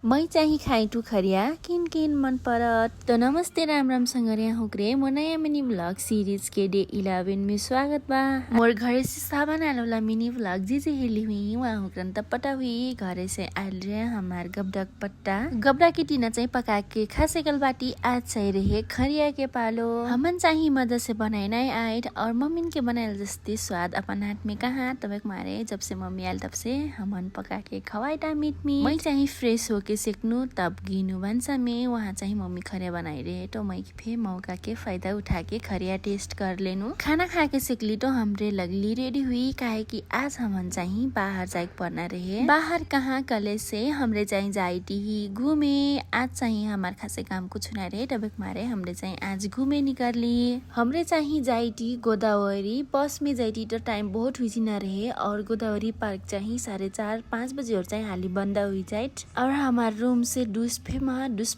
मैं चाहिँ खाई टुखरिया किन किन मन परत। तो नमस्ते राम राम संगरे हुक्रे मो नयाँ मिनी व्लॉग सीरीज के डे 11 में स्वागत बा। मोर घरे से सावन आलोला मिनी व्लॉग जी हेली हुई वहाँ हुक्रन त पटा हुई घरे से आल रहे हमार गबडक पट्टा गबडा के टीना चाहिँ पका के खासे बाटी आज चाहिँ रहे खरिया के पालो हमन चाहिँ मजा से बनाए नए आए और मम्मी के बनाए जस्ती स्वाद अपन हाथ में कहाँ तबक मारे जब से मम्मी आल तब से हमन पका के खवाईटा मीट मी मैं चाहिँ फ्रेश हो के सेक्नु तब गिनु भान्सा में वहाँ चाहिँ मम्मी खरिया बनाइरहे तो मैं फे मौका के फायदा उठा के खरिया टेस्ट कर लेनु खाना खा के सेकली तो हमरे लगली रेडी हुई काहे कि आज हमन चाहिँ बाहर जाइक पर्ना रहे। बाहर कहाँ कले से हमरे चाहिँ जाइटी ही घूमे आज चाहिँ हमार खासे काम कुछ ना रहे तबक मारे हमरे चाहिँ आज घूमे निकली। हमरे चाहिँ जाइटी गोदावरी बस में जाइटी तो टाइम बहुत हुई ना रहे और गोदावरी पार्क चाहिँ 4:30-5 बजे और चाहिँ हाली बंद हुई जाए और हमार रूम से डुस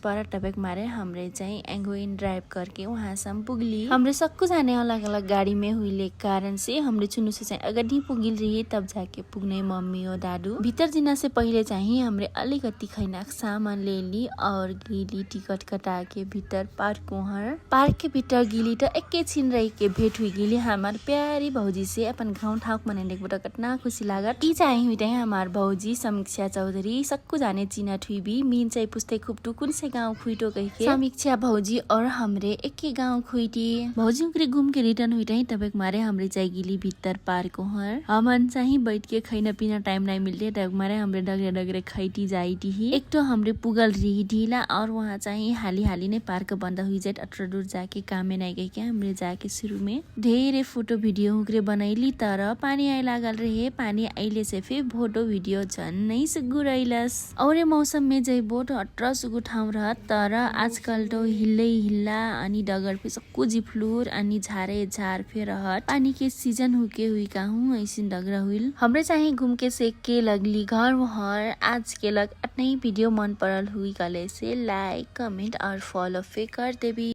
पर टपक मारे हमरे चाहिँ एंगोइन ड्राइव करके वहाँ से हम पुगली। हमरे सबको जाने अलग अलग गाड़ी में हुई कारण से हमरे चुनु से चाहिँ अगर नहीं पुगिल रही तब जाके पुग्ने मम्मी और दादू भीतर जिना से पहले चाहिँ हमरे अलिकति खैनाक सामान ले ली और गिली टिकट कटा के भीतर पार्क के भीतर गिली तो एक छिन रही के भेट हुई गिली हमार प्यारी भौजी से अपन गाउँ ठाउँ मनाने कतना खुशी लागत। ई चाहिँ हुई हमार भौजी समीक्षा चौधरी सबको जाने चिना ठुईबी मीन चाहिँ पुस्ते खुप्टू कुन से गाँव खुइटो कहिके समीक्षा भौजी और हमरे एक गाँव खुइटी भौजी उकरे घूम के रिटर्न हुई रही तबक मारे हमरे चाहिँ गिली भीतर पार्क हर हमन चाहिँ बैठ के खैना पीना टाइम नहीं मिलते तबक मारे हमरे डगरे खैटी जाइटी ही एक तो हमरे पुगल रही ढीला और वहाँ चाहिँ हाली ने पार्क बंद हुई जाए अत्र दूर जाके कामे नहीं गई क्या हमरे जाके शुरू में ढेरे फोटो वीडियो उकरे बनैली तर पानी आए लागल रहे पानी आइले से फिर फोटो वीडियो झन नहीं सुगुरैलस और मौसम में जै बोट अत्र सुगु ठाउँ रह तर आजकल तो हिल्ला अनि डगर पे सक्कु जिफ्लुर अनि झार फेर रहत पानी के सीजन हुके हुई का हूँ ऐसिन डगरा हुइल हमरे चाहिँ घूम के सेक के लगली घर वहर आज के लग अतनै वीडियो मन परल हुई कले से लाइक कमेंट और फॉलो पे कर देबी।